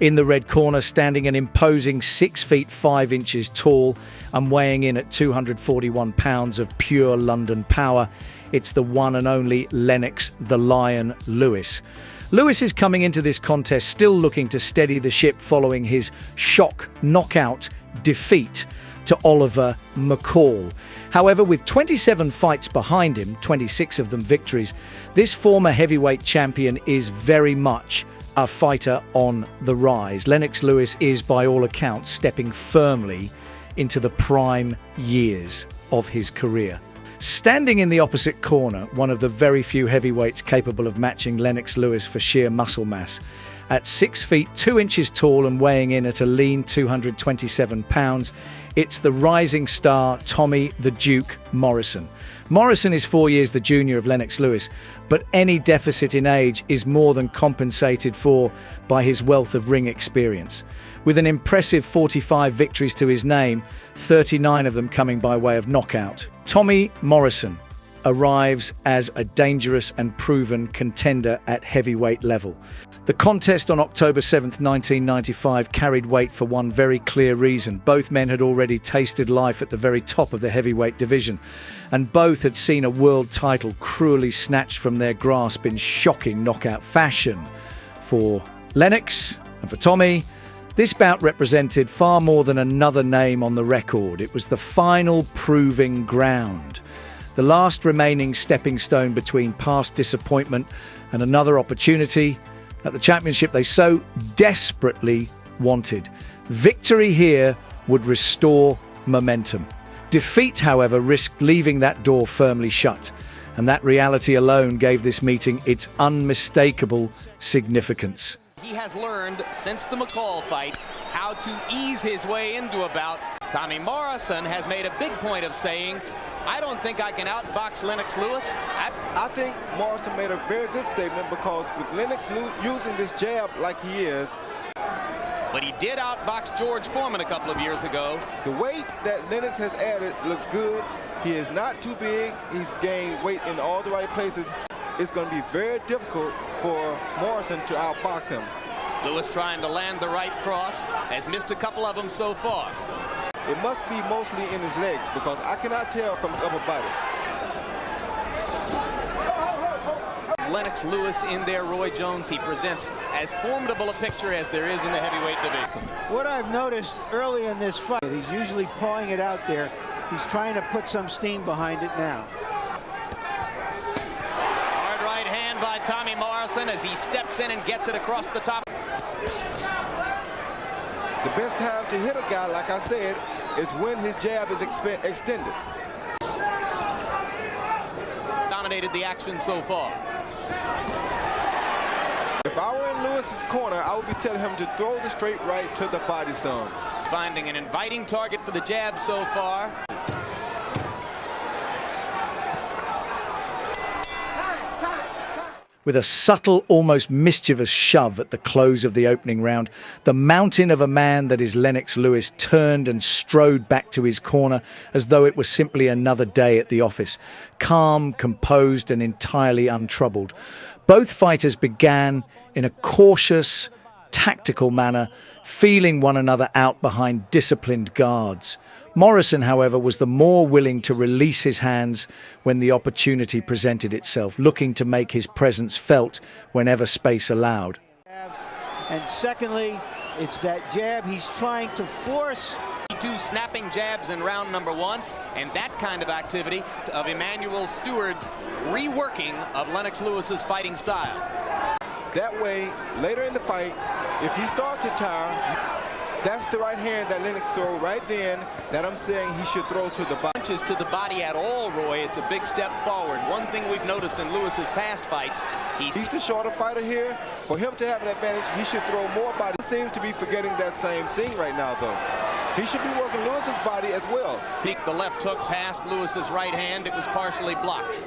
In the red corner, standing an imposing 6 feet 5 inches tall and weighing in at 241 pounds of pure London power, it's the one and only Lennox the Lion Lewis. Lewis is coming into this contest still looking to steady the ship following his shock knockout defeat to Oliver McCall. However, with 27 fights behind him, 26 of them victories, this former heavyweight champion is very much a fighter on the rise. Lennox Lewis is, by all accounts, stepping firmly into the prime years of his career. Standing in the opposite corner, one of the very few heavyweights capable of matching Lennox Lewis for sheer muscle mass. At 6 feet 2 inches tall and weighing in at a lean 227 pounds, it's the rising star Tommy the Duke Morrison. Morrison is 4 years the junior of Lennox Lewis, but any deficit in age is more than compensated for by his wealth of ring experience. With an impressive 45 victories to his name, 39 of them coming by way of knockout, Tommy Morrison arrives as a dangerous and proven contender at heavyweight level. The contest on October 7th, 1995 carried weight for one very clear reason. Both men had already tasted life at the very top of the heavyweight division, and both had seen a world title cruelly snatched from their grasp in shocking knockout fashion. For Lennox and for Tommy, this bout represented far more than another name on the record. It was the final proving ground, the last remaining stepping stone between past disappointment and another opportunity at the championship they so desperately wanted. Victory here would restore momentum. Defeat, however, risked leaving that door firmly shut, and that reality alone gave this meeting its unmistakable significance. He has learned since the McCall fight how to ease his way into a bout. Tommy Morrison has made a big point of saying, I don't think I can outbox Lennox Lewis. I think Morrison made a very good statement, because with Lennox using this jab like he is. But he did outbox George Foreman a couple of years ago. The weight that Lennox has added looks good. He is not too big. He's gained weight in all the right places. It's going to be very difficult for Morrison to outbox him. Lewis trying to land the right cross, has missed a couple of them so far. It must be mostly in his legs, because I cannot tell from his upper body. Lennox Lewis in there, Roy Jones, he presents as formidable a picture as there is in the heavyweight division. What I've noticed early in this fight, he's usually pawing it out there. He's trying to put some steam behind it now. Hard right hand by Tommy Morrison as he steps in and gets it across the top. The best time to hit a guy, like I said, is when his jab is extended. Dominated the action so far. If I were in Lewis's corner, I would be telling him to throw the straight right to the body some. Finding an inviting target for the jab so far. With a subtle, almost mischievous shove at the close of the opening round, the mountain of a man that is Lennox Lewis turned and strode back to his corner as though it was simply another day at the office, calm, composed and entirely untroubled. Both fighters began in a cautious, tactical manner, feeling one another out behind disciplined guards. Morrison, however, was the more willing to release his hands when the opportunity presented itself, looking to make his presence felt whenever space allowed. And secondly, it's that jab he's trying to force. 2 snapping jabs in round number 1, and that kind of activity of Emmanuel Stewart's reworking of Lennox Lewis's fighting style. That way, later in the fight, if he starts to tire, that's the right hand that Lennox throw right then that I'm saying he should throw to the body. Punches to the body at all, Roy. It's a big step forward. One thing we've noticed in Lewis's past fights, he's the shorter fighter here. For him to have an advantage, he should throw more body. He seems to be forgetting that same thing right now, though. He should be working Lewis's body as well. The left hook past Lewis's right hand. It was partially blocked.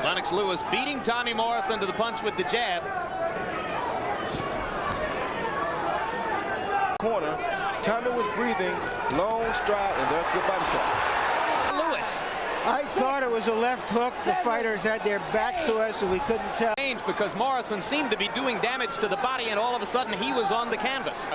Lennox Lewis beating Tommy Morrison to the punch with the jab. Corner, Tommy was breathing, long stride, and there's a good body shot. Lewis. I thought it was a left hook. The fighters had their backs to us, so we couldn't tell. strange because Morrison seemed to be doing damage to the body, and all of a sudden he was on the canvas.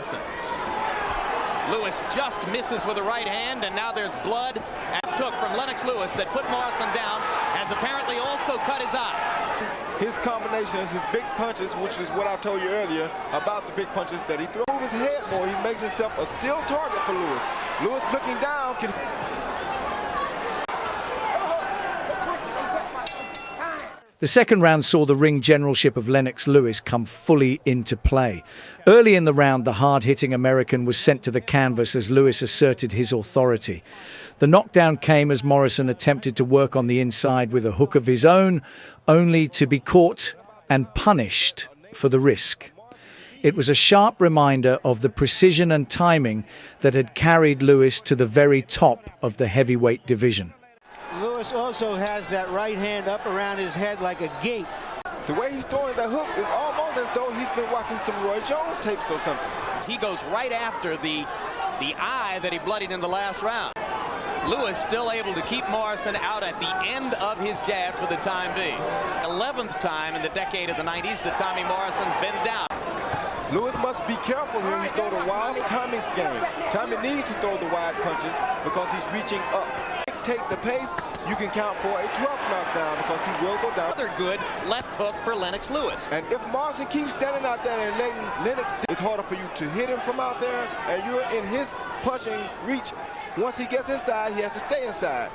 Lewis just misses with the right hand, and now there's blood. And took from Lennox Lewis that put Morrison down, has apparently also cut his eye. His combinations, his big punches, which is what I told you earlier about the big punches, that he throws his head more. He makes himself a still target for Lewis. Lewis looking down can... The second round saw the ring generalship of Lennox Lewis come fully into play. Early in the round, the hard-hitting American was sent to the canvas as Lewis asserted his authority. The knockdown came as Morrison attempted to work on the inside with a hook of his own, only to be caught and punished for the risk. It was a sharp reminder of the precision and timing that had carried Lewis to the very top of the heavyweight division. Lewis also has that right hand up around his head like a gate. The way he's throwing that hook is almost as though he's been watching some Roy Jones tapes or something. He goes right after the eye that he bloodied in the last round. Lewis still able to keep Morrison out at the end of his jabs for the time being. 11th time in the decade of the 90s that Tommy Morrison's been down. Lewis must be careful here. He throw the wild Tommy's game. Tommy needs to throw the wide punches because he's reaching up. Take the pace, you can count for a 12th knockdown because he will go down. Another good left hook for Lennox Lewis. And if Morrison keeps standing out there and letting Lennox, it's harder for you to hit him from out there, and you're in his punching reach. Once he gets inside, he has to stay inside.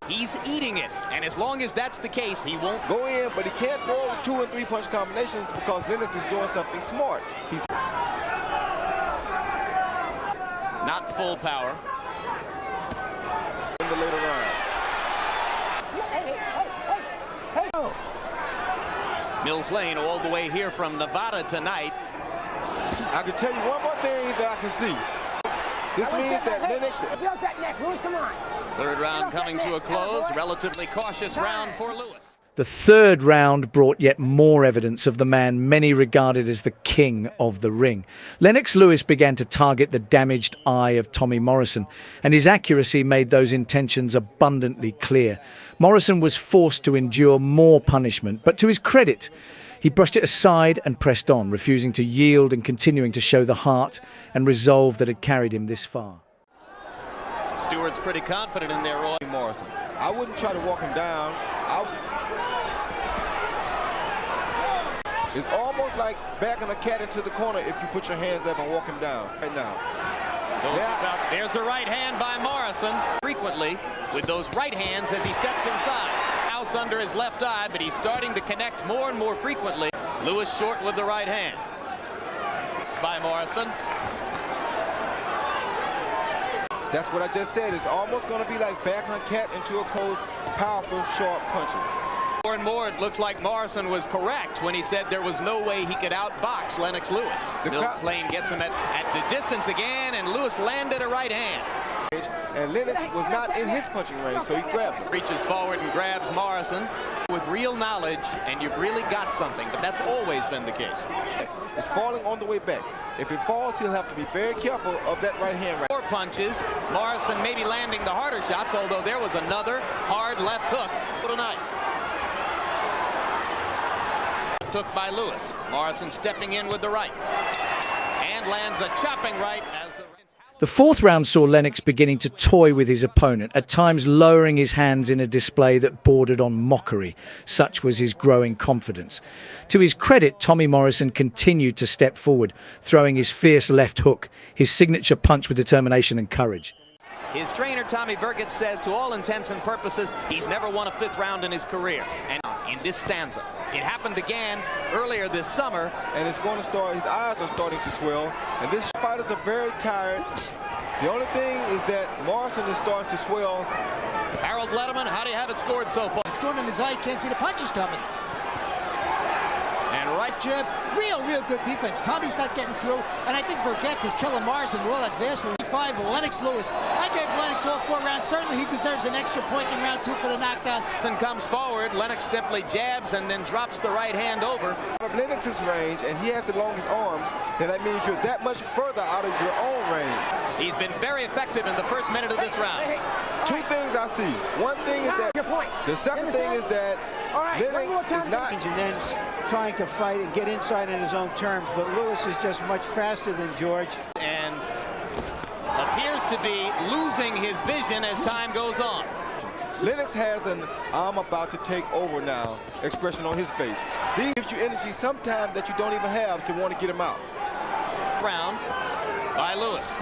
He's eating it, and as long as that's the case, he won't go in, but he can't throw 2 and 3 punch combinations because Lennox is doing something smart. He's not full power. In the later round. Mills Lane all the way here from Nevada tonight. I can tell you one more thing that I can see. This means that Lennox... Third round coming to a close. Relatively cautious round for Lewis. The third round brought yet more evidence of the man many regarded as the king of the ring. Lennox Lewis began to target the damaged eye of Tommy Morrison, and his accuracy made those intentions abundantly clear. Morrison was forced to endure more punishment, but to his credit, he brushed it aside and pressed on, refusing to yield and continuing to show the heart and resolve that had carried him this far. Stewart's pretty confident in there, Roy. Morrison. I wouldn't try to walk him down. It's almost like backing a cat into the corner if you put your hands up and walk him down right now. There's a right hand by Morrison. Frequently with those right hands as he steps inside. House under his left eye, but he's starting to connect more and more frequently. Lewis short with the right hand. It's by Morrison. That's what I just said. It's almost going to be like backing a cat into a close, powerful, sharp punches. More and more, it looks like Morrison was correct when he said there was no way he could outbox Lennox Lewis. Mills Lane gets him at the distance again, and Lewis landed a right hand. And Lennox was not in his punching range, so he grabbed him. Reaches forward and grabs Morrison with real knowledge, and you've really got something, but that's always been the case. It's falling on the way back. If it falls, he'll have to be very careful of that right hand. Four punches. Morrison maybe landing the harder shots, although there was another hard left hook tonight. Took by Lewis. Morrison stepping in with the right. And lands a chopping right as the fourth round saw Lennox beginning to toy with his opponent, at times lowering his hands in a display that bordered on mockery. Such was his growing confidence. To his credit, Tommy Morrison continued to step forward, throwing his fierce left hook, his signature punch with determination and courage. His trainer, Tommy Burgett, says to all intents and purposes, he's never won a fifth round in his career. And in this stanza, it happened again earlier this summer. And it's going to start, his eyes are starting to swell. And these fighters are very tired. The only thing is that Morrison is starting to swell. Harold Letterman, how do you have it scored so far? It's going in his eye, can't see the punches coming. And right jab, real good defense. Tommy's not getting through, and I think Burgett's is killing Morrison with all that Vaseline. 5, Lennox Lewis. I gave Lennox all 4 rounds. Certainly he deserves an extra point in round 2 for the knockdown. Comes forward, Lennox simply jabs and then drops the right hand over. Out of Lennox's range, and he has the longest arms, then that means you're that much further out of your own range. He's been very effective in the first minute of this round. Two things I see. One thing is that, the second thing is that Lennox is not... And then trying to fight and get inside on his own terms, but Lewis is just much faster than George. And appears to be losing his vision as time goes on. Lennox has an "I'm about to take over now" expression on his face. This gives you energy sometimes that you don't even have to want to get him out. Round by Lewis.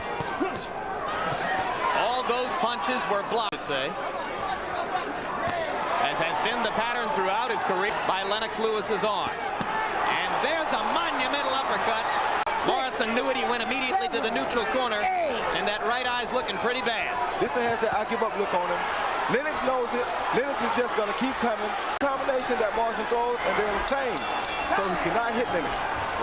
All those punches were blocked, I'd say, as has been the pattern throughout his career by Lennox Lewis's arms. And there's a monumental uppercut. Morrison knew it. He went immediately to the neutral corner, and that right eye's looking pretty bad. This one has the "I give up" look on him. Lennox knows it. Lennox is just going to keep coming. Combination that Morrison throws, and they're the same. So he cannot hit Lennox.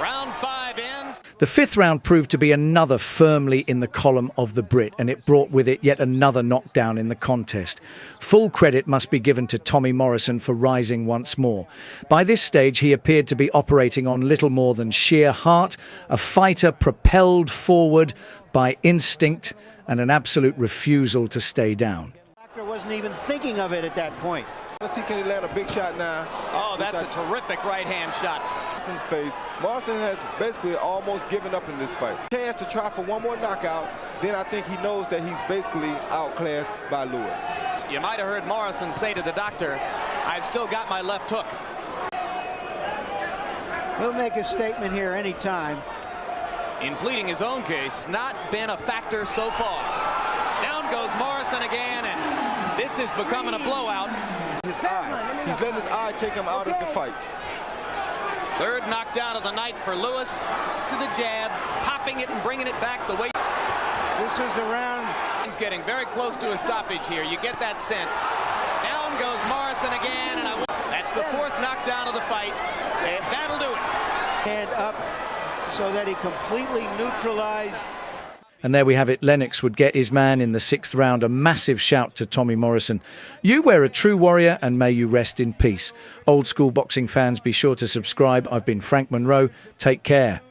Round 5 ends. The fifth round proved to be another firmly in the column of the Brit, and it brought with it yet another knockdown in the contest. Full credit must be given to Tommy Morrison for rising once more. By this stage, he appeared to be operating on little more than sheer heart, a fighter propelled forward by instinct and an absolute refusal to stay down. Wasn't even thinking of it at that point. Let's see, can he land a big shot now? Oh, that's a terrific right-hand shot. Morrison's face. Morrison has basically almost given up in this fight. Chance to try for one more knockout, then I think he knows that he's basically outclassed by Lewis. You might have heard Morrison say to the doctor, "I've still got my left hook." He'll make a statement here anytime. In pleading his own case, not been a factor so far. Down goes Morrison again, and this is becoming a blowout. His eye. He's letting his eye take him out of the fight. Third knockdown of the night for Lewis. To the jab, popping it and bringing it back the way. This is the round. He's getting very close to a stoppage here. You get that sense. Down goes Morrison again, and that's the fourth knockdown of the fight, and that'll do it. Hand up so that he completely neutralized. And there we have it. Lennox would get his man in the sixth round. A massive shout to Tommy Morrison. You were a true warrior, and may you rest in peace. Old school boxing fans, be sure to subscribe. I've been Frank Monroe. Take care.